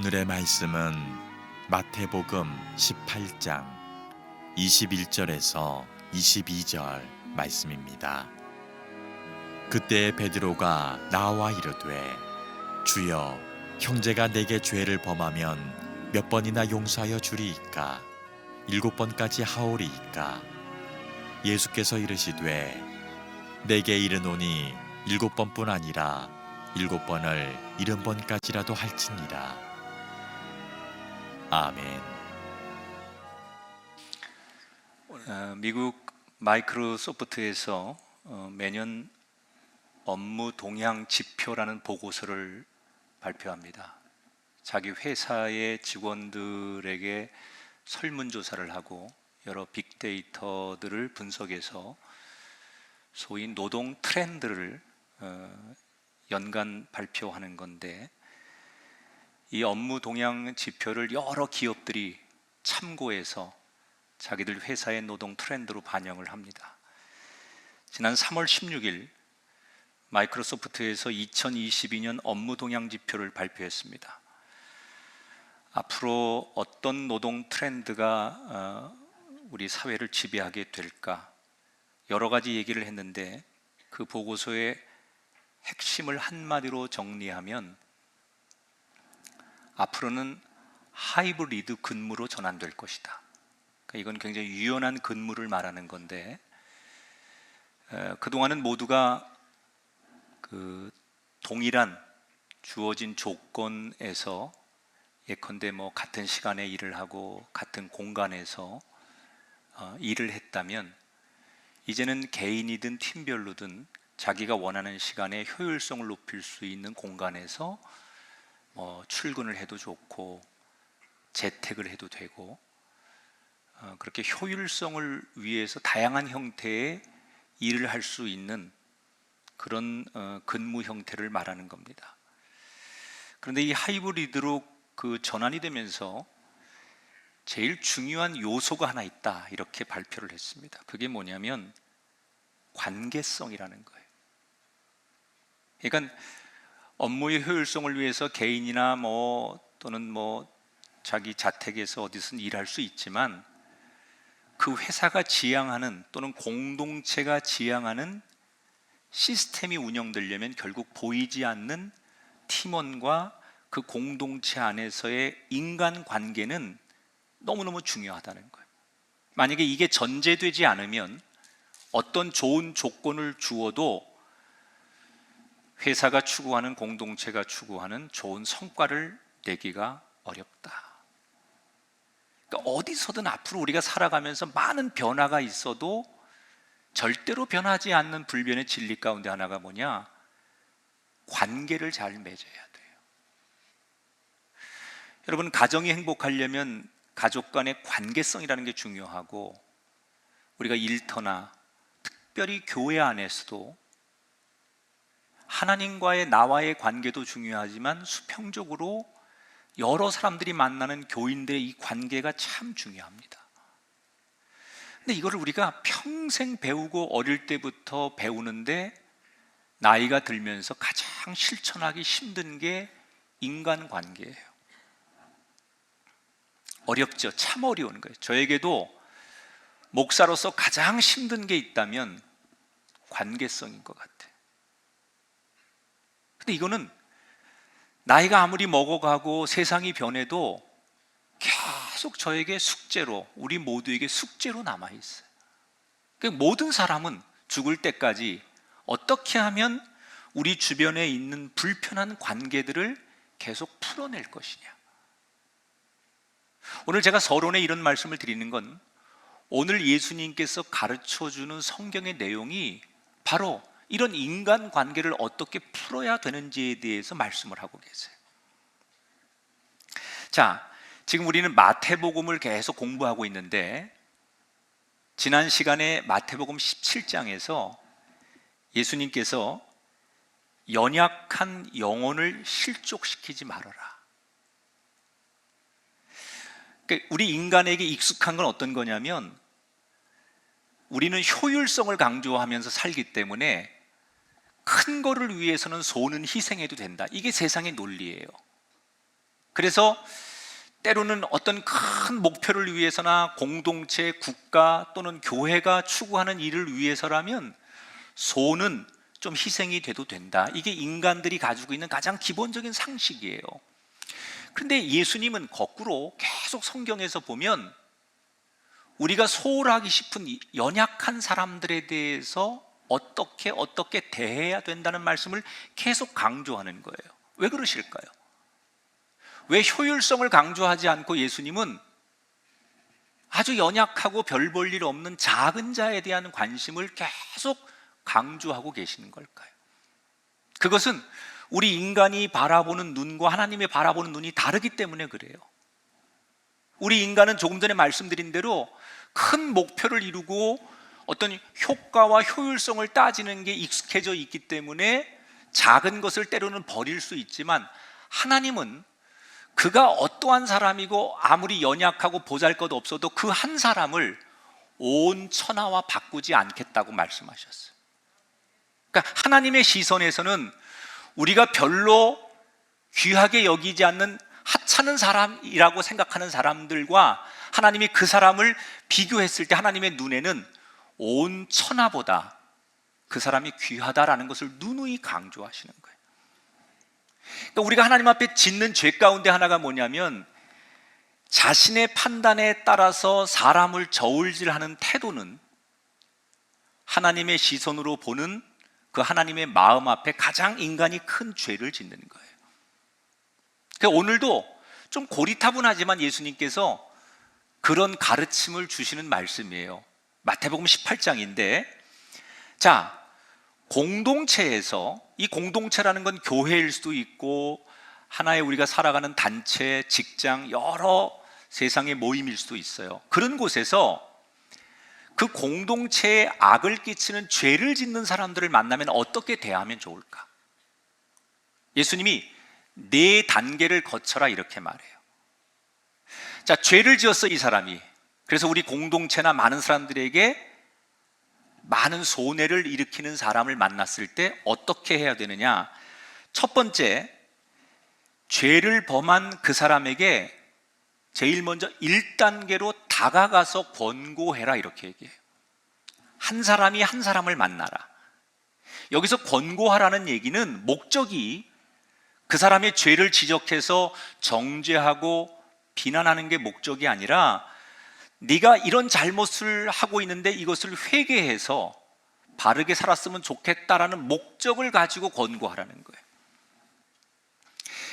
오늘의 말씀은 마태복음 18장 21절에서 22절 말씀입니다. 그때 베드로가 나와 이르되 주여, 형제가 내게 죄를 범하면 몇 번이나 용서하여 주리이까? 7번까지 하오리이까? 예수께서 이르시되 내게 이르노니 7번뿐 아니라 7번을 70번까지라도 할지니라. 아멘. 미국 마이크로소프트에서 매년 업무 동향 지표라는 보고서를 발표합니다. 자기 회사의 직원들에게 설문조사를 하고 여러 빅데이터들을 분석해서 소위 노동 트렌드를 연간 발표하는 건데, 이 업무 동향 지표를 여러 기업들이 참고해서 자기들 회사의 노동 트렌드로 반영을 합니다. 지난 3월 16일 마이크로소프트에서 2022년 업무 동향 지표를 발표했습니다. 앞으로 어떤 노동 트렌드가 우리 사회를 지배하게 될까, 여러 가지 얘기를 했는데 그 보고서의 핵심을 한마디로 정리하면 앞으로는 하이브리드 근무로 전환될 것이다. 그러니까 이건 굉장히 유연한 근무를 말하는 건데, 그동안은 모두가 그 동일한 주어진 조건에서 예컨대 같은 시간에 일을 하고 같은 공간에서 일을 했다면, 이제는 개인이든 팀별로든 자기가 원하는 시간에 효율성을 높일 수 있는 공간에서 출근을 해도 좋고 재택을 해도 되고, 그렇게 효율성을 위해서 다양한 형태의 일을 할 수 있는 그런 근무 형태를 말하는 겁니다. 그런데 이 하이브리드로 전환이 되면서 제일 중요한 요소가 하나 있다, 이렇게 발표를 했습니다. 그게 뭐냐면 관계성이라는 거예요. 그러니까 업무의 효율성을 위해서 개인이나 또는 자기 자택에서 어디서든 일할 수 있지만, 그 회사가 지향하는 또는 공동체가 지향하는 시스템이 운영되려면 결국 보이지 않는 팀원과 그 공동체 안에서의 인간관계는 너무너무 중요하다는 거예요. 만약에 이게 전제되지 않으면 어떤 좋은 조건을 주어도 회사가 추구하는, 공동체가 추구하는 좋은 성과를 내기가 어렵다. 그러니까 어디서든 앞으로 우리가 살아가면서 많은 변화가 있어도 절대로 변하지 않는 불변의 진리 가운데 하나가 뭐냐? 관계를 잘 맺어야 돼요. 여러분, 가정이 행복하려면 가족 간의 관계성이라는 게 중요하고, 우리가 일터나 특별히 교회 안에서도 하나님과의 나와의 관계도 중요하지만 수평적으로 여러 사람들이 만나는 교인들의 이 관계가 참 중요합니다. 근데 이거를 우리가 평생 배우고 어릴 때부터 배우는데 나이가 들면서 가장 실천하기 힘든 게 인간관계예요. 어렵죠. 참 어려운 거예요. 저에게도 목사로서 가장 힘든 게 있다면 관계성인 것 같아요. 근데 이거는 나이가 아무리 먹어가고 세상이 변해도 계속 저에게 숙제로, 우리 모두에게 숙제로 남아있어요. 그러니까 모든 사람은 죽을 때까지 어떻게 하면 우리 주변에 있는 불편한 관계들을 계속 풀어낼 것이냐. 오늘 제가 서론에 이런 말씀을 드리는 건, 오늘 예수님께서 가르쳐주는 성경의 내용이 바로 이런 인간관계를 어떻게 풀어야 되는지에 대해서 말씀을 하고 계세요. 자, 지금 우리는 마태복음을 계속 공부하고 있는데, 지난 시간에 마태복음 17장에서 예수님께서 연약한 영혼을 실족시키지 말아라. 그러니까 우리 인간에게 익숙한 건 어떤 거냐면, 우리는 효율성을 강조하면서 살기 때문에 큰 거를 위해서는 소는 희생해도 된다. 이게 세상의 논리예요. 그래서 때로는 어떤 큰 목표를 위해서나 공동체, 국가 또는 교회가 추구하는 일을 위해서라면 소는 좀 희생이 돼도 된다. 이게 인간들이 가지고 있는 가장 기본적인 상식이에요. 그런데 예수님은 거꾸로 계속 성경에서 보면 우리가 소홀하기 싶은 연약한 사람들에 대해서 어떻게 대해야 된다는 말씀을 계속 강조하는 거예요. 왜 그러실까요? 왜 효율성을 강조하지 않고 예수님은 아주 연약하고 별 볼 일 없는 작은 자에 대한 관심을 계속 강조하고 계시는 걸까요? 그것은 우리 인간이 바라보는 눈과 하나님의 바라보는 눈이 다르기 때문에 그래요. 우리 인간은 조금 전에 말씀드린 대로 큰 목표를 이루고 어떤 효과와 효율성을 따지는 게 익숙해져 있기 때문에 작은 것을 때로는 버릴 수 있지만, 하나님은 그가 어떠한 사람이고 아무리 연약하고 보잘것 없어도 그 한 사람을 온 천하와 바꾸지 않겠다고 말씀하셨어요. 그러니까 하나님의 시선에서는 우리가 별로 귀하게 여기지 않는 하찮은 사람이라고 생각하는 사람들과 하나님이 그 사람을 비교했을 때 하나님의 눈에는 온 천하보다 그 사람이 귀하다라는 것을 누누이 강조하시는 거예요. 그러니까 우리가 하나님 앞에 짓는 죄 가운데 하나가 뭐냐면, 자신의 판단에 따라서 사람을 저울질하는 태도는 하나님의 시선으로 보는 그 하나님의 마음 앞에 가장 인간이 큰 죄를 짓는 거예요. 그러니까 오늘도 좀 고리타분하지만 예수님께서 그런 가르침을 주시는 말씀이에요. 마태복음 18장인데, 자, 공동체에서, 이 공동체라는 건 교회일 수도 있고 하나의 우리가 살아가는 단체, 직장, 여러 세상의 모임일 수도 있어요. 그런 곳에서 그 공동체에 악을 끼치는 죄를 짓는 사람들을 만나면 어떻게 대하면 좋을까? 예수님이 4단계를 거쳐라 이렇게 말해요. 자, 죄를 지었어 이 사람이. 그래서 우리 공동체나 많은 사람들에게 많은 손해를 일으키는 사람을 만났을 때 어떻게 해야 되느냐? 첫 번째, 죄를 범한 그 사람에게 제일 먼저 1단계로 다가가서 권고해라 이렇게 얘기해요. 한 사람이 한 사람을 만나라. 여기서 권고하라는 얘기는 목적이 그 사람의 죄를 지적해서 정죄하고 비난하는 게 목적이 아니라, 네가 이런 잘못을 하고 있는데 이것을 회개해서 바르게 살았으면 좋겠다라는 목적을 가지고 권고하라는 거예요.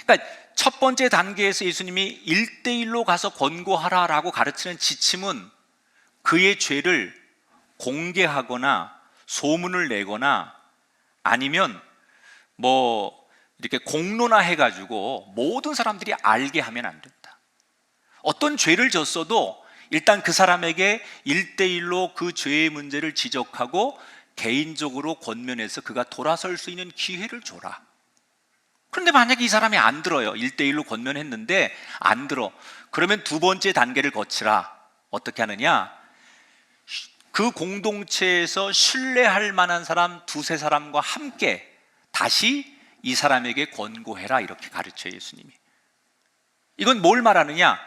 그러니까 첫 번째 단계에서 예수님이 1대1로 가서 권고하라라고 가르치는 지침은 그의 죄를 공개하거나 소문을 내거나 아니면 이렇게 공론화해가지고 모든 사람들이 알게 하면 안 된다. 어떤 죄를 졌어도 일단 그 사람에게 1대1로 그 죄의 문제를 지적하고 개인적으로 권면해서 그가 돌아설 수 있는 기회를 줘라. 그런데 만약에 이 사람이 안 들어요. 1대1로 권면했는데 안 들어. 그러면 두 번째 단계를 거치라. 어떻게 하느냐? 그 공동체에서 신뢰할 만한 사람 2-3사람과 함께 다시 이 사람에게 권고해라 이렇게 가르쳐요, 예수님이. 이건 뭘 말하느냐?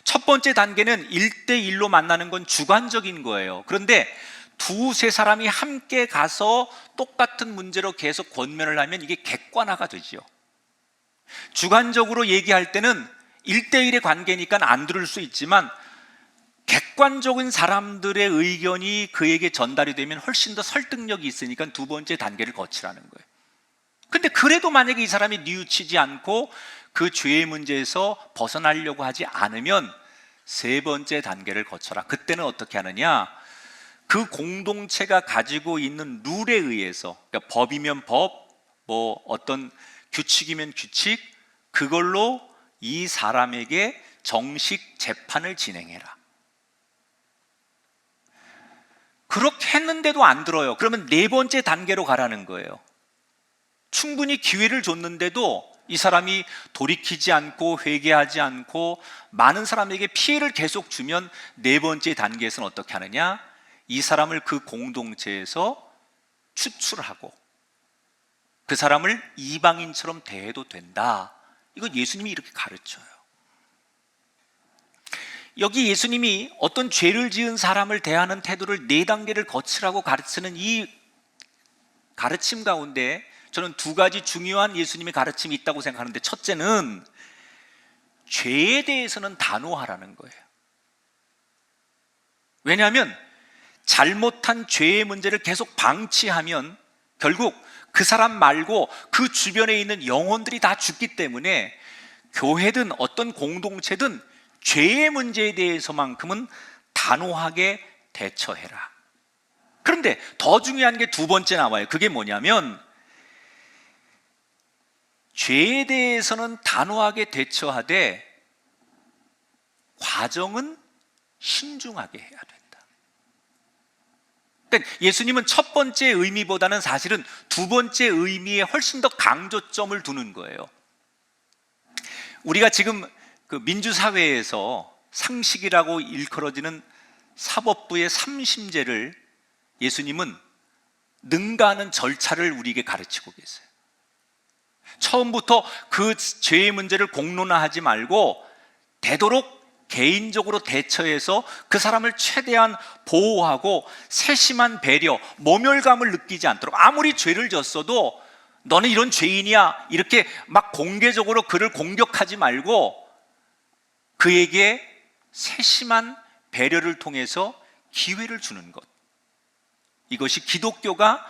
첫 번째 단계는 1대1로 만나는 건 주관적인 거예요. 그런데 2-3사람이 함께 가서 똑같은 문제로 계속 권면을 하면 이게 객관화가 되죠. 주관적으로 얘기할 때는 1대1의 관계니까 안 들을 수 있지만 객관적인 사람들의 의견이 그에게 전달이 되면 훨씬 더 설득력이 있으니까 두 번째 단계를 거치라는 거예요. 근데 그래도 만약에 이 사람이 뉘우치지 않고 그 죄의 문제에서 벗어나려고 하지 않으면 세 번째 단계를 거쳐라. 그때는 어떻게 하느냐? 그 공동체가 가지고 있는 룰에 의해서, 그러니까 법이면 법, 어떤 규칙이면 규칙, 그걸로 이 사람에게 정식 재판을 진행해라. 그렇게 했는데도 안 들어요. 그러면 네 번째 단계로 가라는 거예요. 충분히 기회를 줬는데도 이 사람이 돌이키지 않고 회개하지 않고 많은 사람에게 피해를 계속 주면 네 번째 단계에서는 어떻게 하느냐? 이 사람을 그 공동체에서 추출하고 그 사람을 이방인처럼 대해도 된다. 이거 예수님이 이렇게 가르쳐요. 여기 예수님이 어떤 죄를 지은 사람을 대하는 태도를 4단계를 거치라고 가르치는 이 가르침 가운데 저는 2가지 중요한 예수님의 가르침이 있다고 생각하는데, 첫째는 죄에 대해서는 단호하라는 거예요. 왜냐하면 잘못한 죄의 문제를 계속 방치하면 결국 그 사람 말고 그 주변에 있는 영혼들이 다 죽기 때문에 교회든 어떤 공동체든 죄의 문제에 대해서만큼은 단호하게 대처해라. 그런데 더 중요한 게 2번째 나와요. 그게 뭐냐면, 죄에 대해서는 단호하게 대처하되 과정은 신중하게 해야 된다. 그러니까 예수님은 첫 번째 의미보다는 사실은 2번째 의미에 훨씬 더 강조점을 두는 거예요. 우리가 지금 그 민주사회에서 상식이라고 일컬어지는 사법부의 3심제를 예수님은 능가하는 절차를 우리에게 가르치고 계세요. 처음부터 그 죄의 문제를 공론화하지 말고 되도록 개인적으로 대처해서 그 사람을 최대한 보호하고 세심한 배려, 모멸감을 느끼지 않도록, 아무리 죄를 졌어도 너는 이런 죄인이야 이렇게 막 공개적으로 그를 공격하지 말고 그에게 세심한 배려를 통해서 기회를 주는 것, 이것이 기독교가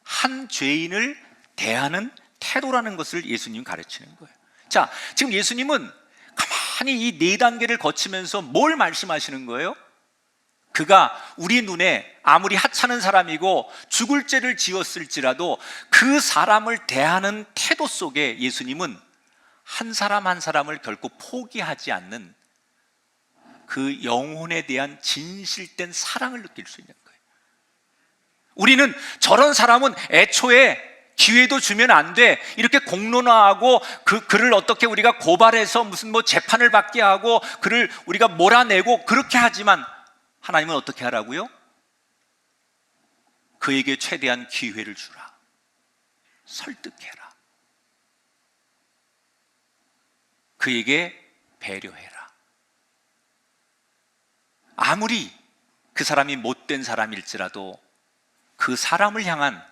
한 죄인을 대하는 태도라는 것을 예수님이 가르치는 거예요. 자, 지금 예수님은 가만히 이 4단계를 거치면서 뭘 말씀하시는 거예요? 그가 우리 눈에 아무리 하찮은 사람이고 죽을 죄를 지었을지라도 그 사람을 대하는 태도 속에 예수님은 한 사람 한 사람을 결코 포기하지 않는 그 영혼에 대한 진실된 사랑을 느낄 수 있는 거예요. 우리는 저런 사람은 애초에 기회도 주면 안 돼, 이렇게 공론화하고 그를 어떻게 우리가 고발해서 무슨 뭐 재판을 받게 하고 그를 우리가 몰아내고 그렇게 하지만, 하나님은 어떻게 하라고요? 그에게 최대한 기회를 주라. 설득해라. 그에게 배려해라. 아무리 그 사람이 못된 사람일지라도 그 사람을 향한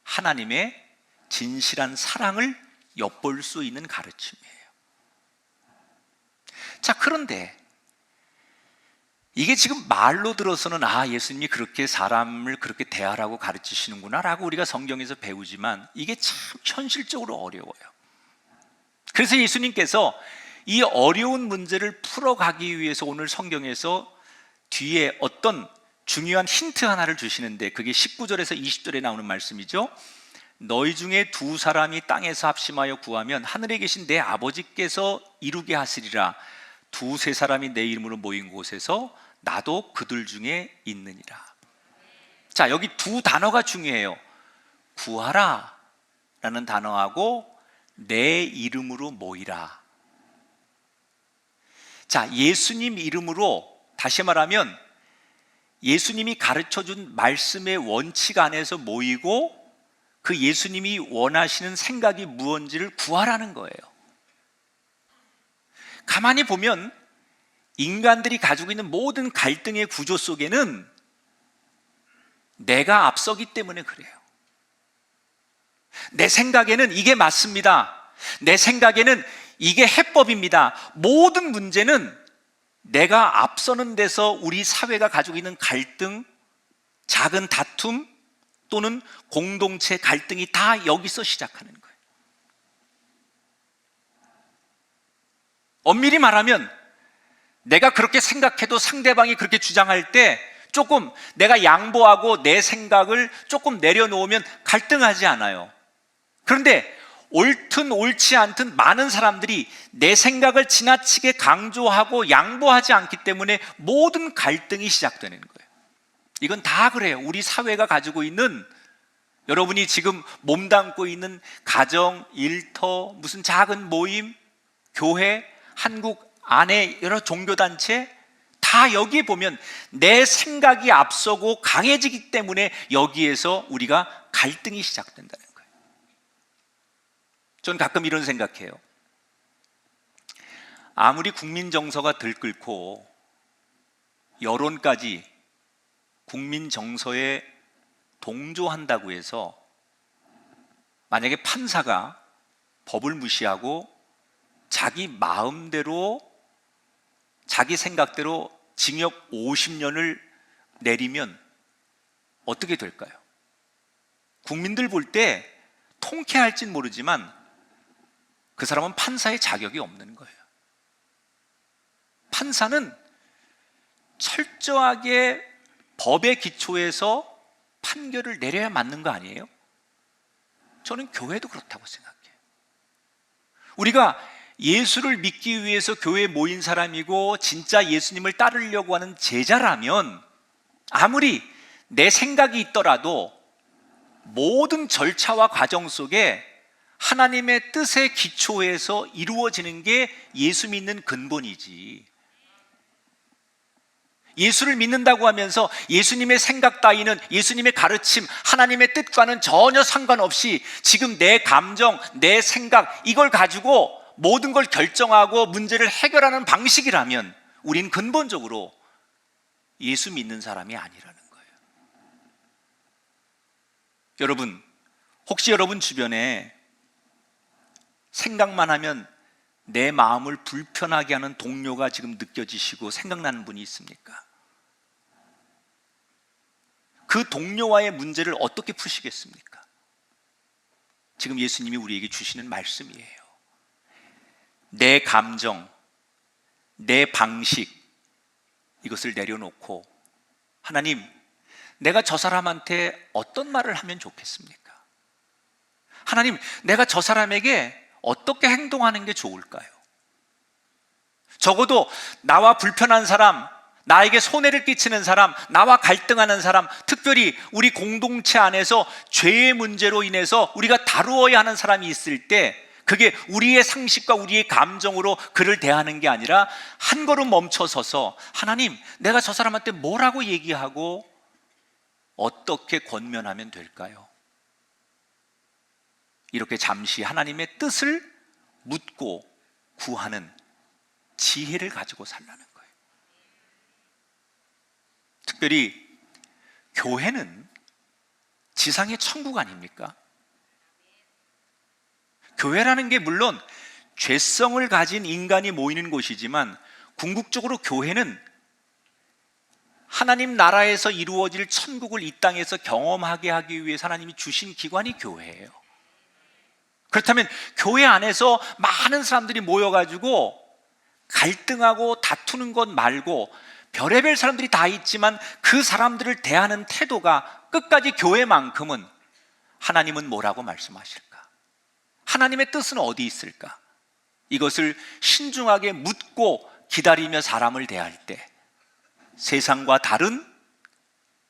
하나님의 진실한 사랑을 엿볼 수 있는 가르침이에요. 자, 그런데 이게 지금 말로 들어서는 예수님이 그렇게 사람을 그렇게 대하라고 가르치시는구나 라고 우리가 성경에서 배우지만 이게 참 현실적으로 어려워요. 그래서 예수님께서 이 어려운 문제를 풀어가기 위해서 오늘 성경에서 뒤에 어떤 중요한 힌트 하나를 주시는데, 그게 19절에서 20절에 나오는 말씀이죠. 너희 중에 2사람이 땅에서 합심하여 구하면 하늘에 계신 내 아버지께서 이루게 하시리라. 2-3사람이 내 이름으로 모인 곳에서 나도 그들 중에 있느니라. 자, 여기 2단어가 중요해요. 구하라 라는 단어하고 내 이름으로 모이라. 자, 예수님 이름으로, 다시 말하면 예수님이 가르쳐준 말씀의 원칙 안에서 모이고 그 예수님이 원하시는 생각이 무엇인지를 구하라는 거예요. 가만히 보면 인간들이 가지고 있는 모든 갈등의 구조 속에는 내가 앞서기 때문에 그래요. 내 생각에는 이게 맞습니다. 내 생각에는 이게 해법입니다. 모든 문제는 내가 앞서는 데서 우리 사회가 가지고 있는 갈등, 작은 다툼 또는 공동체 갈등이 다 여기서 시작하는 거예요. 엄밀히 말하면 내가 그렇게 생각해도 상대방이 그렇게 주장할 때 조금 내가 양보하고 내 생각을 조금 내려놓으면 갈등하지 않아요. 그런데 옳든 옳지 않든 많은 사람들이 내 생각을 지나치게 강조하고 양보하지 않기 때문에 모든 갈등이 시작되는 거예요. 이건 다 그래요. 우리 사회가 가지고 있는, 여러분이 지금 몸담고 있는 가정, 일터, 무슨 작은 모임, 교회, 한국 안에 여러 종교단체 다 여기에 보면 내 생각이 앞서고 강해지기 때문에 여기에서 우리가 갈등이 시작된다는 거예요. 저는 가끔 이런 생각해요. 아무리 국민 정서가 들끓고 여론까지 국민 정서에 동조한다고 해서 만약에 판사가 법을 무시하고 자기 마음대로 자기 생각대로 징역 50년을 내리면 어떻게 될까요? 국민들 볼 때 통쾌할진 모르지만 그 사람은 판사의 자격이 없는 거예요. 판사는 철저하게 법의 기초에서 판결을 내려야 맞는 거 아니에요? 저는 교회도 그렇다고 생각해요. 우리가 예수를 믿기 위해서 교회에 모인 사람이고 진짜 예수님을 따르려고 하는 제자라면 아무리 내 생각이 있더라도 모든 절차와 과정 속에 하나님의 뜻에 기초해서 이루어지는 게 예수 믿는 근본이지. 예수를 믿는다고 하면서 예수님의 생각 따위는, 예수님의 가르침, 하나님의 뜻과는 전혀 상관없이 지금 내 감정, 내 생각 이걸 가지고 모든 걸 결정하고 문제를 해결하는 방식이라면 우린 근본적으로 예수 믿는 사람이 아니라는 거예요. 여러분, 혹시 여러분 주변에 생각만 하면 내 마음을 불편하게 하는 동료가 지금 느껴지시고 생각나는 분이 있습니까? 그 동료와의 문제를 어떻게 푸시겠습니까? 지금 예수님이 우리에게 주시는 말씀이에요. 내 감정, 내 방식, 이것을 내려놓고 하나님, 내가 저 사람한테 어떤 말을 하면 좋겠습니까? 하나님, 내가 저 사람에게 어떻게 행동하는 게 좋을까요? 적어도 나와 불편한 사람, 나에게 손해를 끼치는 사람, 나와 갈등하는 사람, 특별히 우리 공동체 안에서 죄의 문제로 인해서 우리가 다루어야 하는 사람이 있을 때 그게 우리의 상식과 우리의 감정으로 그를 대하는 게 아니라 한 걸음 멈춰서서 하나님, 내가 저 사람한테 뭐라고 얘기하고 어떻게 권면하면 될까요? 이렇게 잠시 하나님의 뜻을 묻고 구하는 지혜를 가지고 살라는 거예요. 특별히 교회는 지상의 천국 아닙니까? 교회라는 게 물론 죄성을 가진 인간이 모이는 곳이지만 궁극적으로 교회는 하나님 나라에서 이루어질 천국을 이 땅에서 경험하게 하기 위해 하나님이 주신 기관이 교회예요. 그렇다면 교회 안에서 많은 사람들이 모여가지고 갈등하고 다투는 것 말고 별의별 사람들이 다 있지만 그 사람들을 대하는 태도가 끝까지 교회만큼은 하나님은 뭐라고 말씀하실까? 하나님의 뜻은 어디 있을까? 이것을 신중하게 묻고 기다리며 사람을 대할 때 세상과 다른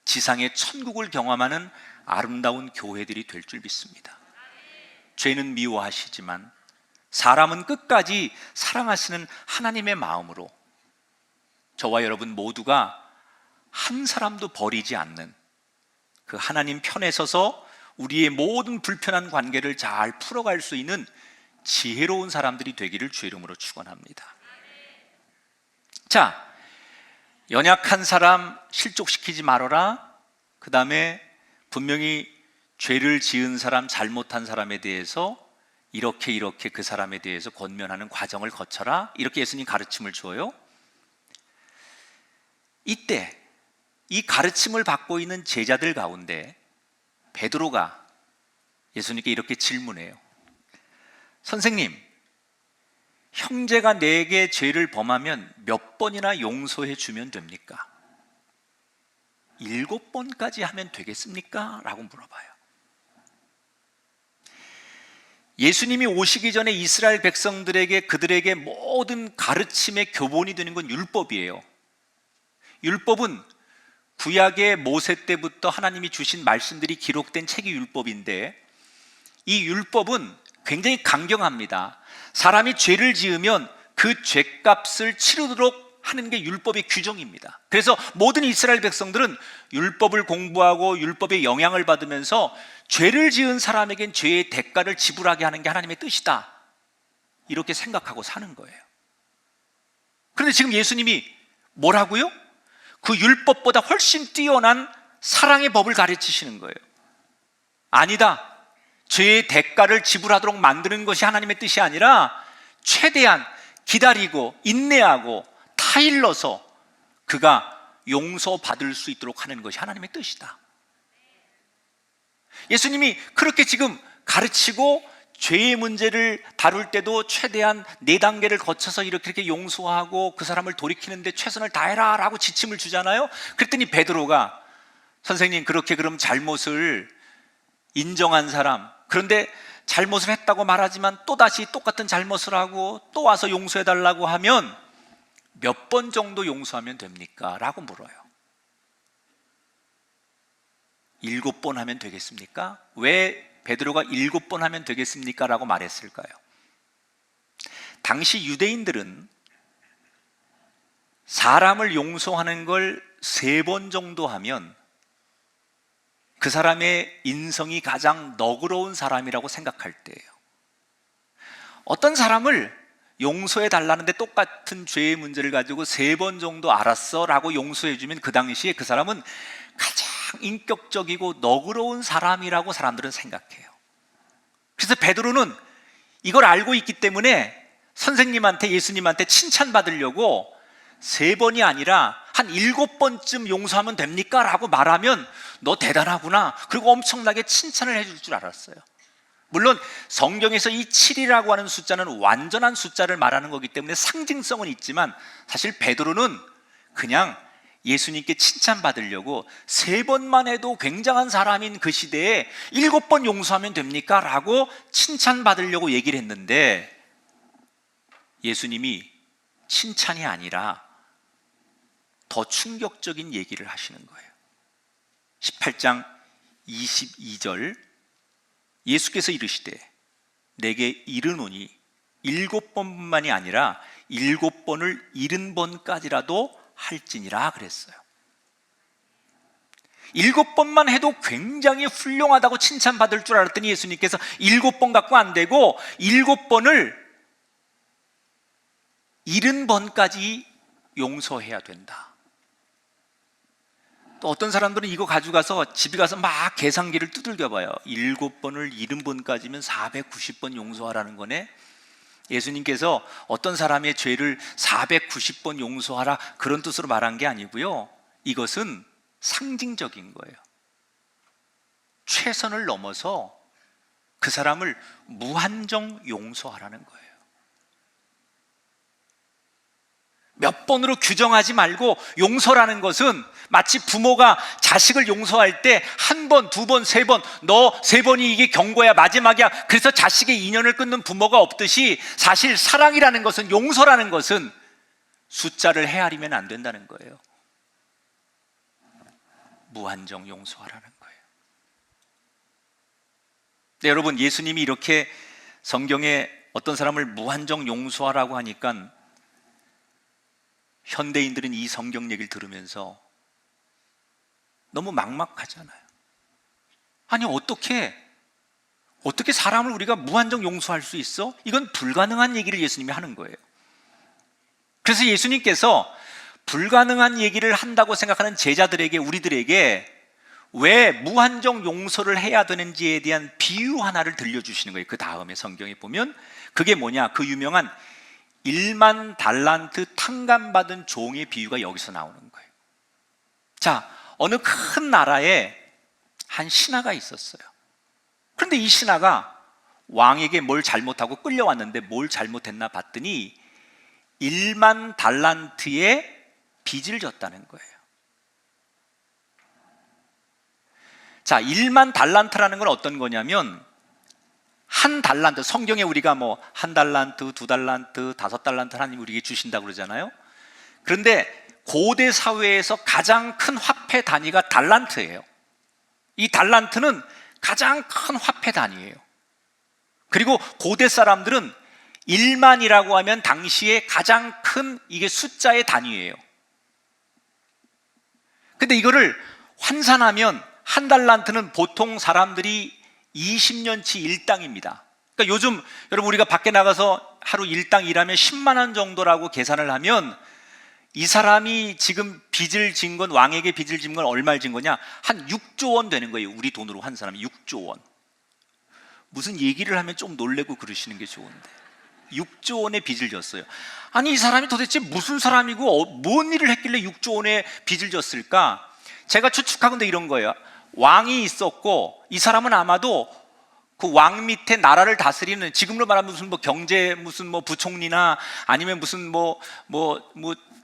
지상의 천국을 경험하는 아름다운 교회들이 될 줄 믿습니다. 죄는 미워하시지만 사람은 끝까지 사랑하시는 하나님의 마음으로 저와 여러분 모두가 한 사람도 버리지 않는 그 하나님 편에 서서 우리의 모든 불편한 관계를 잘 풀어갈 수 있는 지혜로운 사람들이 되기를 주의 이름으로 축원합니다. 자, 연약한 사람 실족시키지 말아라. 그 다음에 분명히 죄를 지은 사람, 잘못한 사람에 대해서 이렇게 그 사람에 대해서 권면하는 과정을 거쳐라. 이렇게 예수님 가르침을 줘요. 이때 이 가르침을 받고 있는 제자들 가운데 베드로가 예수님께 이렇게 질문해요. 선생님, 형제가 내게 죄를 범하면 몇 번이나 용서해 주면 됩니까? 7번까지 하면 되겠습니까? 라고 물어봐요. 예수님이 오시기 전에 이스라엘 백성들에게 그들에게 모든 가르침의 교본이 되는 건 율법이에요. 율법은 구약의 모세 때부터 하나님이 주신 말씀들이 기록된 책이 율법인데 이 율법은 굉장히 강경합니다. 사람이 죄를 지으면 그 죄값을 치르도록 하는 게 율법의 규정입니다. 그래서 모든 이스라엘 백성들은 율법을 공부하고 율법의 영향을 받으면서 죄를 지은 사람에겐 죄의 대가를 지불하게 하는 게 하나님의 뜻이다, 이렇게 생각하고 사는 거예요. 그런데 지금 예수님이 뭐라고요? 그 율법보다 훨씬 뛰어난 사랑의 법을 가르치시는 거예요. 아니다. 죄의 대가를 지불하도록 만드는 것이 하나님의 뜻이 아니라 최대한 기다리고 인내하고 타일러서 그가 용서받을 수 있도록 하는 것이 하나님의 뜻이다. 예수님이 그렇게 지금 가르치고 죄의 문제를 다룰 때도 최대한 4단계를 거쳐서 이렇게 용서하고 그 사람을 돌이키는데 최선을 다해라 라고 지침을 주잖아요. 그랬더니 베드로가 선생님, 그렇게 그럼 잘못을 인정한 사람, 그런데 잘못을 했다고 말하지만 또다시 똑같은 잘못을 하고 또 와서 용서해달라고 하면 몇 번 정도 용서하면 됩니까? 라고 물어요. 7번 하면 되겠습니까? 왜 베드로가 7번 하면 되겠습니까? 라고 말했을까요? 당시 유대인들은 사람을 용서하는 걸 3번 정도 하면 그 사람의 인성이 가장 너그러운 사람이라고 생각할 때예요. 어떤 사람을 용서해 달라는데 똑같은 죄의 문제를 가지고 3번 정도 알았어 라고 용서해 주면 그 당시에 그 사람은 가장 인격적이고 너그러운 사람이라고 사람들은 생각해요. 그래서 베드로는 이걸 알고 있기 때문에 선생님한테, 예수님한테 칭찬받으려고 3번이 아니라 한 7번쯤 용서하면 됩니까? 라고 말하면 너 대단하구나, 그리고 엄청나게 칭찬을 해줄 줄 알았어요. 물론 성경에서 이 7이라고 하는 숫자는 완전한 숫자를 말하는 거기 때문에 상징성은 있지만 사실 베드로는 그냥 예수님께 칭찬받으려고 3번만 해도 굉장한 사람인 그 시대에 7번 용서하면 됩니까? 라고 칭찬받으려고 얘기를 했는데 예수님이 칭찬이 아니라 더 충격적인 얘기를 하시는 거예요. 18장 22절 예수께서 이르시되 내게 이르노니 7번뿐만이 아니라 7번을 70번까지라도 할지니라 그랬어요. 7번만 해도 굉장히 훌륭하다고 칭찬받을 줄 알았더니 예수님께서 7번 갖고 안 되고 7번을 70번까지 용서해야 된다. 또 어떤 사람들은 이거 가져가서 집에 가서 막 계산기를 두들겨 봐요. 7번을 70번까지면 490번 용서하라는 거네. 예수님께서 어떤 사람의 죄를 490번 용서하라 그런 뜻으로 말한 게 아니고요, 이것은 상징적인 거예요. 최선을 넘어서 그 사람을 무한정 용서하라는 거예요. 몇 번으로 규정하지 말고, 용서라는 것은 마치 부모가 자식을 용서할 때 1번, 2번, 3번, 너 3번이 이게 경고야, 마지막이야, 그래서 자식의 인연을 끊는 부모가 없듯이 사실 사랑이라는 것은, 용서라는 것은 숫자를 헤아리면 안 된다는 거예요. 무한정 용서하라는 거예요. 네, 여러분, 예수님이 이렇게 성경에 어떤 사람을 무한정 용서하라고 하니까 현대인들은 이 성경 얘기를 들으면서 너무 막막하잖아요. 아니, 어떻게 사람을 우리가 무한정 용서할 수 있어? 이건 불가능한 얘기를 예수님이 하는 거예요. 그래서 예수님께서 불가능한 얘기를 한다고 생각하는 제자들에게, 우리들에게 왜 무한정 용서를 해야 되는지에 대한 비유 하나를 들려주시는 거예요. 그 다음에 성경에 보면 그게 뭐냐, 그 유명한 1만 달란트 탕감받은 종의 비유가 여기서 나오는 거예요. 자, 어느 큰 나라에 한 신하가 있었어요. 그런데 이 신하가 왕에게 뭘 잘못하고 끌려왔는데 뭘 잘못했나 봤더니 1만 달란트의 빚을 졌다는 거예요. 자, 1만 달란트라는 건 어떤 거냐면, 한 달란트, 성경에 우리가 뭐 한 달란트, 2달란트, 5달란트 하나님 우리에게 주신다고 그러잖아요. 그런데 고대 사회에서 가장 큰 화폐 단위가 달란트예요. 이 달란트는 가장 큰 화폐 단위예요. 그리고 고대 사람들은 1만이라고 하면 당시에 가장 큰 이게 숫자의 단위예요. 근데 이거를 환산하면 한 달란트는 보통 사람들이 20년치 일당입니다. 그러니까 요즘 여러분 우리가 밖에 나가서 하루 일당 일하면 10만 원 정도라고 계산을 하면 이 사람이 지금 빚을 진 건, 왕에게 빚을 진 건 얼마를 진 거냐? 한 6조 원 되는 거예요. 우리 돈으로 한 사람이 6조 원. 무슨 얘기를 하면 좀 놀래고 그러시는 게 좋은데 6조 원의 빚을 졌어요. 아니, 이 사람이 도대체 무슨 사람이고 뭔 일을 했길래 6조 원의 빚을 졌을까? 제가 추측하건대 이런 거예요. 왕이 있었고 이 사람은 아마도 그 왕 밑에 나라를 다스리는, 지금으로 말하면 무슨 뭐 경제 무슨 뭐 부총리나 아니면 무슨 뭐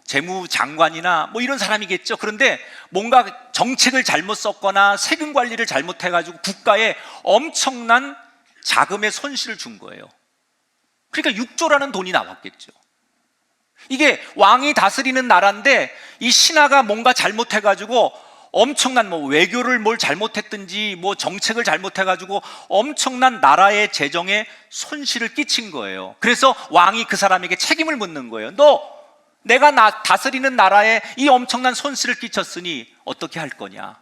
재무장관이나 뭐 이런 사람이겠죠. 그런데 뭔가 정책을 잘못 썼거나 세금 관리를 잘못해가지고 국가에 엄청난 자금의 손실을 준 거예요. 그러니까 6조라는 돈이 나왔겠죠. 이게 왕이 다스리는 나라인데 이 신하가 뭔가 잘못해가지고 엄청난 뭐 외교를 뭘 잘못했든지 뭐 정책을 잘못해가지고 엄청난 나라의 재정에 손실을 끼친 거예요. 그래서 왕이 그 사람에게 책임을 묻는 거예요. 내가 다스리는 나라에 이 엄청난 손실을 끼쳤으니 어떻게 할 거냐?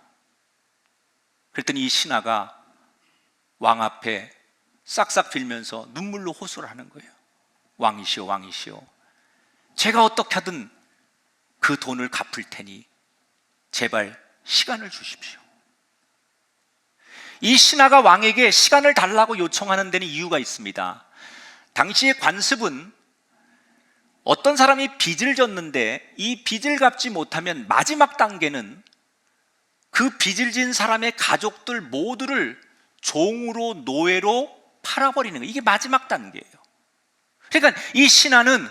그랬더니 이 신하가 왕 앞에 싹싹 빌면서 눈물로 호소를 하는 거예요. 왕이시오, 왕이시오. 제가 어떻게 하든 그 돈을 갚을 테니 제발 시간을 주십시오. 이 신하가 왕에게 시간을 달라고 요청하는 데는 이유가 있습니다. 당시의 관습은 어떤 사람이 빚을 졌는데 이 빚을 갚지 못하면 마지막 단계는 그 빚을 진 사람의 가족들 모두를 종으로, 노예로 팔아버리는 거예요. 이게 마지막 단계예요. 그러니까 이 신하는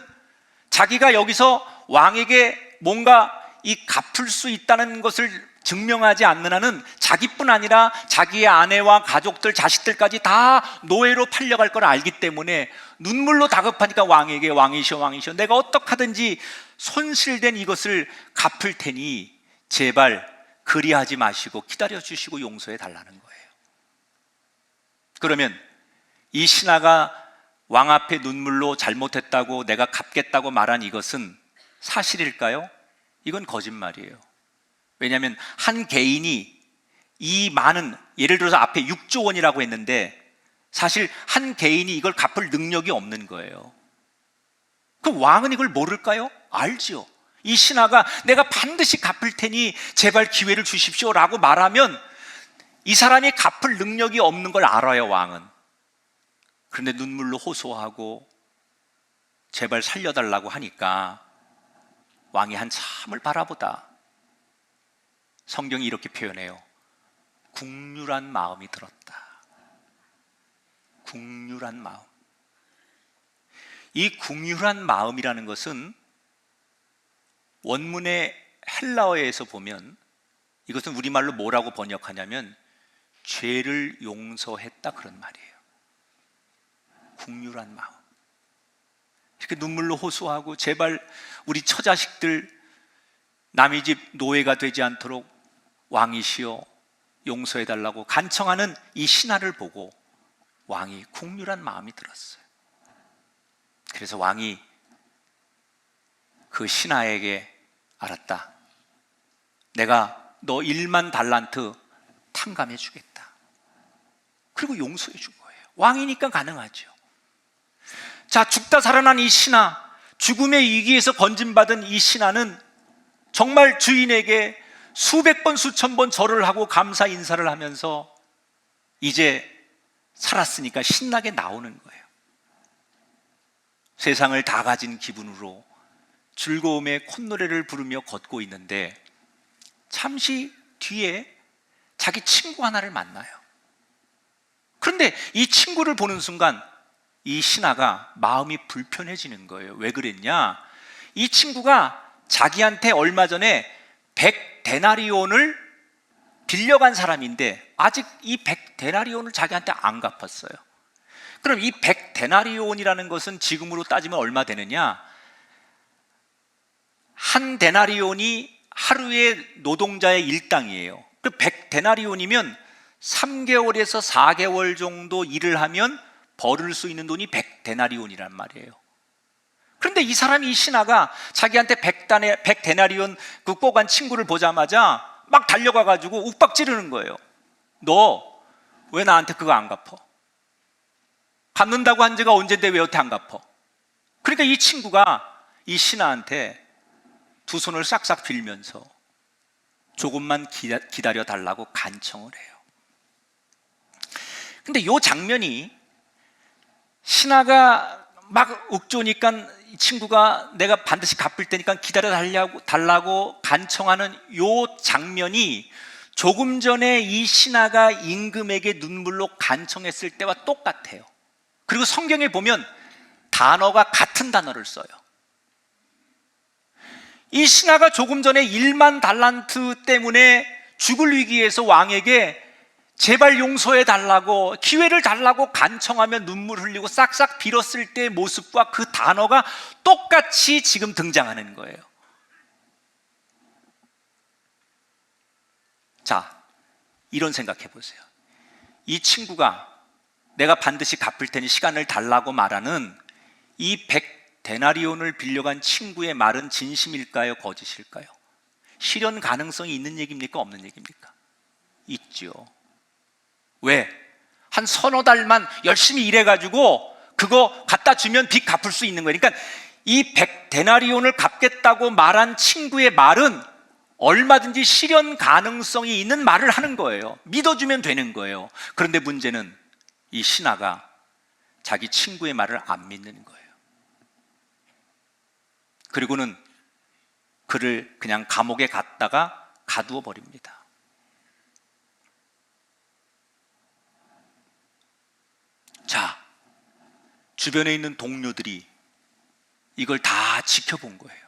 자기가 여기서 왕에게 뭔가 이 갚을 수 있다는 것을 증명하지 않는 한은 자기뿐 아니라 자기의 아내와 가족들, 자식들까지 다 노예로 팔려갈 걸 알기 때문에 눈물로 다급하니까 왕에게 왕이시오, 왕이시오. 내가 어떻게 하든지 손실된 이것을 갚을 테니 제발 그리하지 마시고 기다려 주시고 용서해 달라는 거예요. 그러면 이 신하가 왕 앞에 눈물로 잘못했다고 내가 갚겠다고 말한 이것은 사실일까요? 이건 거짓말이에요. 왜냐하면 한 개인이 이 많은, 예를 들어서 앞에 6조 원이라고 했는데 사실 한 개인이 이걸 갚을 능력이 없는 거예요. 그럼 왕은 이걸 모를까요? 알지요. 이 신하가 내가 반드시 갚을 테니 제발 기회를 주십시오 라고 말하면 이 사람이 갚을 능력이 없는 걸 알아요, 왕은. 그런데 눈물로 호소하고 제발 살려달라고 하니까 왕이 한참을 바라보다 성경이 이렇게 표현해요. 국률한 마음이 들었다. 국률한 마음. 이 국률한 마음이라는 것은 원문의 헬라어에서 보면 이것은 우리말로 뭐라고 번역하냐면 죄를 용서했다, 그런 말이에요. 국률한 마음. 이렇게 눈물로 호소하고 제발 우리 처자식들 남의 집 노예가 되지 않도록 왕이시여 용서해달라고 간청하는 이 신하를 보고 왕이 국률한 마음이 들었어요. 그래서 왕이 그 신하에게 알았다. 내가 너 1만 달란트 탕감해 주겠다. 그리고 용서해 준 거예요. 왕이니까 가능하죠. 자, 죽다 살아난 이 신하, 죽음의 위기에서 건진받은 이 신하는 정말 주인에게 수백 번 수천 번 절을 하고 감사 인사를 하면서 이제 살았으니까 신나게 나오는 거예요. 세상을 다 가진 기분으로 즐거움의 콧노래를 부르며 걷고 있는데 잠시 뒤에 자기 친구 하나를 만나요. 그런데 이 친구를 보는 순간 이 신하가 마음이 불편해지는 거예요. 왜 그랬냐? 이 친구가 자기한테 얼마 전에 100데나리온을 빌려간 사람인데 아직 이 100데나리온을 자기한테 안 갚았어요. 그럼 이 100데나리온이라는 것은 지금으로 따지면 얼마 되느냐? 한 데나리온이 하루의 노동자의 일당이에요. 그 100데나리온이면 3개월에서 4개월 정도 일을 하면 벌을 수 있는 돈이 100데나리온이란 말이에요. 그런데 이 사람이, 이 신하가 자기한테 100데나리온 그 꼬간 친구를 보자마자 막 달려가가지고 욱박 지르는 거예요. 너 왜 나한테 그거 안 갚어? 갚는다고 한 지가 언젠데 왜 여태 안 갚어? 그러니까 이 친구가 이 신하한테 두 손을 싹싹 빌면서 조금만 기다려 달라고 간청을 해요. 근데 이 장면이 신하가 막 욱조니까 이 친구가 내가 반드시 갚을 테니까 기다려 달라고 간청하는 이 장면이 조금 전에 이 신하가 임금에게 눈물로 간청했을 때와 똑같아요. 그리고 성경에 보면 단어가 같은 단어를 써요. 이 신하가 조금 전에 1만 달란트 때문에 죽을 위기에서 왕에게 제발 용서해 달라고, 기회를 달라고 간청하며 눈물 흘리고 싹싹 빌었을 때의 모습과 그 단어가 똑같이 지금 등장하는 거예요. 자, 이런 생각해 보세요. 이 친구가 내가 반드시 갚을 테니 시간을 달라고 말하는 이 100데나리온을 빌려간 친구의 말은 진심일까요? 거짓일까요? 실현 가능성이 있는 얘기입니까? 없는 얘기입니까? 있죠. 왜? 한 서너 달만 열심히 일해가지고 그거 갖다 주면 빚 갚을 수 있는 거예요. 그러니까 이 100데나리온을 갚겠다고 말한 친구의 말은 얼마든지 실현 가능성이 있는 말을 하는 거예요. 믿어주면 되는 거예요. 그런데 문제는 이 신하가 자기 친구의 말을 안 믿는 거예요. 그리고는 그를 그냥 감옥에 갔다가 가두어 버립니다. 자, 주변에 있는 동료들이 이걸 다 지켜본 거예요.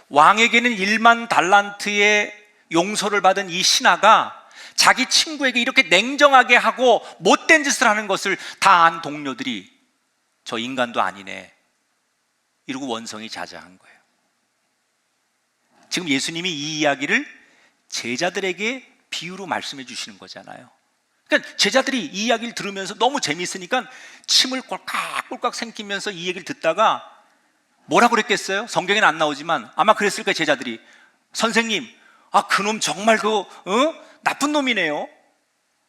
왕에게는 1만 달란트의 용서를 받은 이 신하가 자기 친구에게 이렇게 냉정하게 하고 못된 짓을 하는 것을 다 안 동료들이 저 인간도 아니네 이러고 원성이 자자한 거예요. 지금 예수님이 이 이야기를 제자들에게 비유로 말씀해 주시는 거잖아요. 그러니까 제자들이 이 이야기를 들으면서 너무 재미있으니까 침을 꼴깍꼴깍 삼키면서 이 얘기를 듣다가 뭐라고 그랬겠어요? 성경에는 안 나오지만 아마 그랬을 거예요. 제자들이, 선생님, 그놈 정말 나쁜 놈이네요.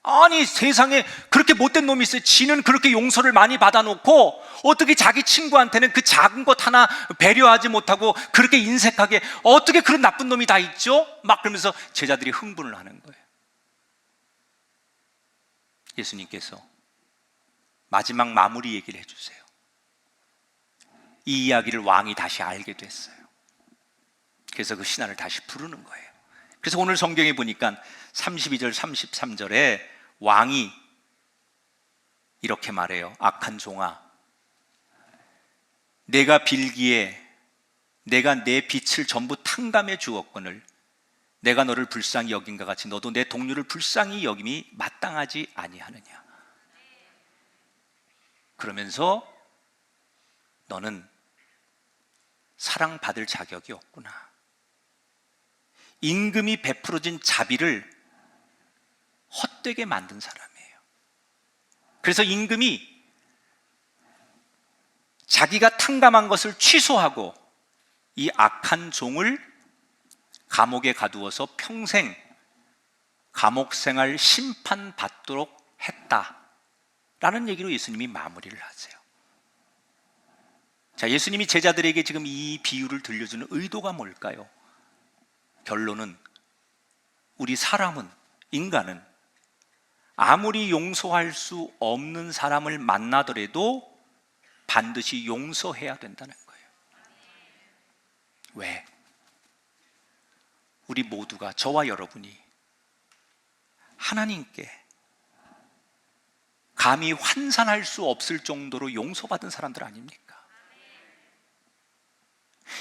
아니, 세상에 그렇게 못된 놈이 있어요. 지는 그렇게 용서를 많이 받아놓고 어떻게 자기 친구한테는 그 작은 것 하나 배려하지 못하고 그렇게 인색하게 어떻게 그런 나쁜 놈이 다 있죠? 막 그러면서 제자들이 흥분을 하는 거예요. 예수님께서 마지막 마무리 얘기를 해주세요. 이 이야기를 왕이 다시 알게 됐어요. 그래서 그 신하를 다시 부르는 거예요. 그래서 오늘 성경에 보니까 32절 33절에 왕이 이렇게 말해요. 악한 종아, 내가 빌기에 내가 내 빛을 전부 탕감해 주었거늘 내가 너를 불쌍히 여긴과 같이 너도 내 동료를 불쌍히 여김이 마땅하지 아니하느냐. 그러면서 너는 사랑받을 자격이 없구나. 임금이 베풀어진 자비를 헛되게 만든 사람이에요. 그래서 임금이 자기가 탕감한 것을 취소하고 이 악한 종을 감옥에 가두어서 평생 감옥 생활 심판받도록 했다라는 얘기로 예수님이 마무리를 하세요. 자, 예수님이 제자들에게 지금 이 비유를 들려주는 의도가 뭘까요? 결론은 우리 사람은, 인간은 아무리 용서할 수 없는 사람을 만나더라도 반드시 용서해야 된다는 거예요. 왜? 우리 모두가, 저와 여러분이 하나님께 감히 환산할 수 없을 정도로 용서받은 사람들 아닙니까?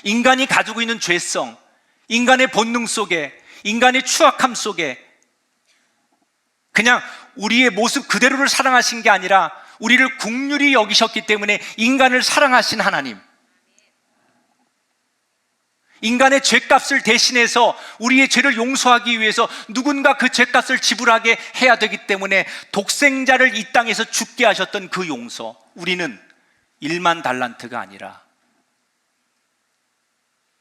인간이 가지고 있는 죄성, 인간의 본능 속에, 인간의 추악함 속에 그냥 우리의 모습 그대로를 사랑하신 게 아니라 우리를 긍휼히 여기셨기 때문에 인간을 사랑하신 하나님, 인간의 죄값을 대신해서 우리의 죄를 용서하기 위해서 누군가 그 죄값을 지불하게 해야 되기 때문에 독생자를 이 땅에서 죽게 하셨던 그 용서, 우리는 1만 달란트가 아니라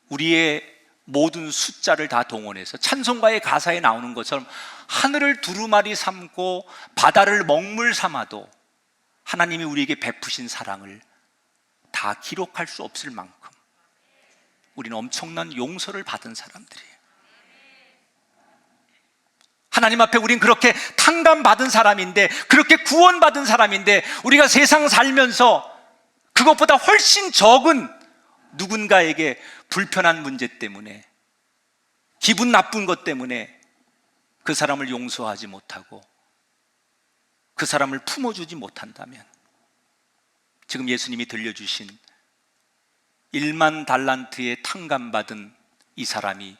우리의 모든 숫자를 다 동원해서 찬송가의 가사에 나오는 것처럼 하늘을 두루마리 삼고 바다를 먹물 삼아도 하나님이 우리에게 베푸신 사랑을 다 기록할 수 없을 만큼 우리는 엄청난 용서를 받은 사람들이에요. 하나님 앞에 우린 그렇게 탕감받은 사람인데, 그렇게 구원받은 사람인데, 우리가 세상 살면서 그것보다 훨씬 적은 누군가에게 불편한 문제 때문에, 기분 나쁜 것 때문에 그 사람을 용서하지 못하고 그 사람을 품어주지 못한다면, 지금 예수님이 들려주신 1만 달란트의 탕감받은 이 사람이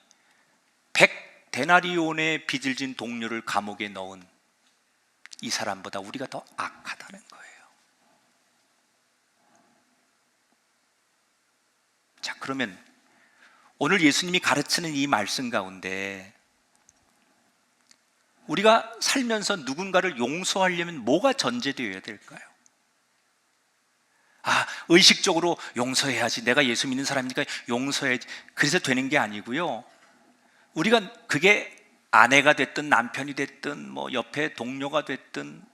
100데나리온의 빚을 진 동료를 감옥에 넣은 이 사람보다 우리가 더 악하다는 거예요. 자, 그러면 오늘 예수님이 가르치는 이 말씀 가운데 우리가 살면서 누군가를 용서하려면 뭐가 전제되어야 될까요? 의식적으로 용서해야지, 내가 예수 믿는 사람이니까 용서해야지, 그래서 되는 게 아니고요. 우리가 그게 아내가 됐든 남편이 됐든 뭐 옆에 동료가 됐든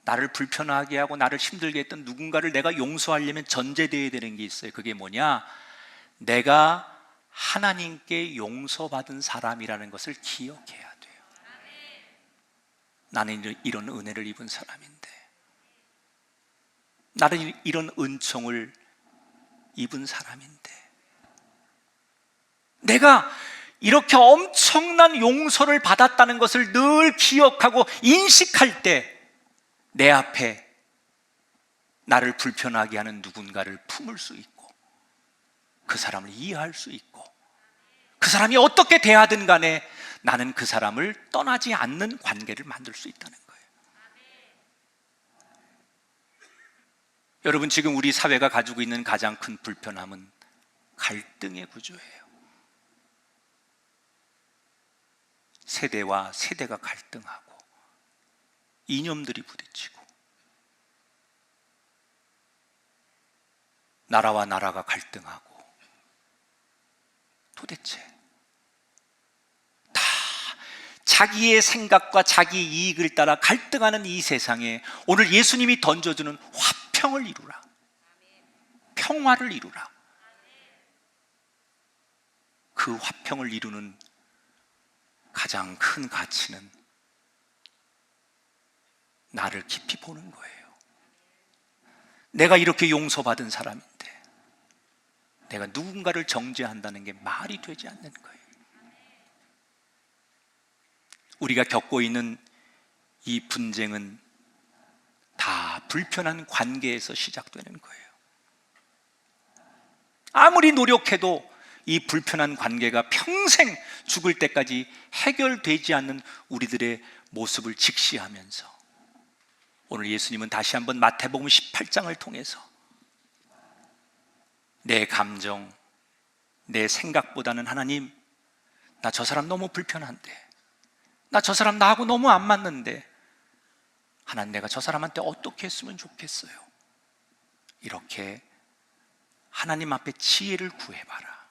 나를 불편하게 하고 나를 힘들게 했던 누군가를 내가 용서하려면 전제되어야 되는 게 있어요. 그게 뭐냐? 내가 하나님께 용서받은 사람이라는 것을 기억해야 돼요. 나는 이런 은혜를 입은 사람인데, 나는 이런 은총을 입은 사람인데, 내가 이렇게 엄청난 용서를 받았다는 것을 늘 기억하고 인식할 때 내 앞에 나를 불편하게 하는 누군가를 품을 수 있고 그 사람을 이해할 수 있고 그 사람이 어떻게 대하든 간에 나는 그 사람을 떠나지 않는 관계를 만들 수 있다는 거예요. 여러분, 지금 우리 사회가 가지고 있는 가장 큰 불편함은 갈등의 구조예요. 세대와 세대가 갈등하고 이념들이 부딪히고 나라와 나라가 갈등하고 도대체 다 자기의 생각과 자기 이익을 따라 갈등하는 이 세상에 오늘 예수님이 던져주는 화평을 이루라, 평화를 이루라, 그 화평을 이루는 가장 큰 가치는 나를 깊이 보는 거예요. 내가 이렇게 용서받은 사람인데 내가 누군가를 정죄한다는 게 말이 되지 않는 거예요. 우리가 겪고 있는 이 분쟁은 다 불편한 관계에서 시작되는 거예요. 아무리 노력해도 이 불편한 관계가 평생 죽을 때까지 해결되지 않는 우리들의 모습을 직시하면서 오늘 예수님은 다시 한번 마태복음 18장을 통해서 내 감정, 내 생각보다는 하나님, 나 저 사람 너무 불편한데, 나 저 사람 나하고 너무 안 맞는데 하나님, 내가 저 사람한테 어떻게 했으면 좋겠어요, 이렇게 하나님 앞에 지혜를 구해봐라.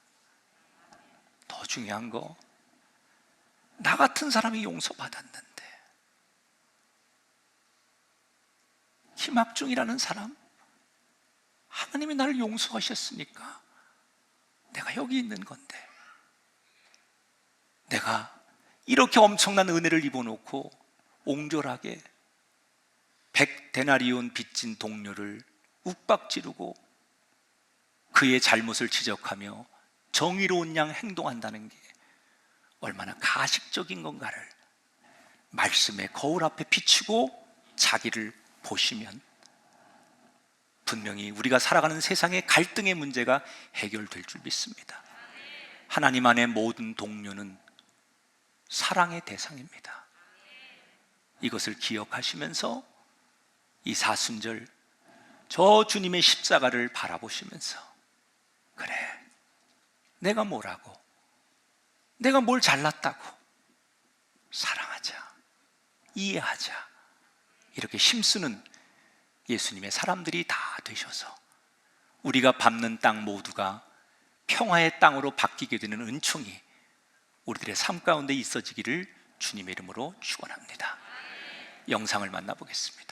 더 중요한 거, 나 같은 사람이 용서받았는데 김학중이라는 사람, 하나님이 나를 용서하셨으니까 내가 여기 있는 건데, 내가 이렇게 엄청난 은혜를 입어놓고 옹졸하게 100데나리온 빚진 동료를 욱박지르고 그의 잘못을 지적하며 정의로운 양 행동한다는 게 얼마나 가식적인 건가를 말씀의 거울 앞에 비추고 자기를 보시면 분명히 우리가 살아가는 세상의 갈등의 문제가 해결될 줄 믿습니다. 하나님 안의 모든 동료는 사랑의 대상입니다. 이것을 기억하시면서 이 사순절 저 주님의 십자가를 바라보시면서, 그래, 내가 뭐라고, 내가 뭘 잘났다고, 사랑하자, 이해하자, 이렇게 힘쓰는 예수님의 사람들이 다 되셔서 우리가 밟는 땅 모두가 평화의 땅으로 바뀌게 되는 은총이 우리들의 삶 가운데 있어지기를 주님의 이름으로 축원합니다. 영상을 만나보겠습니다.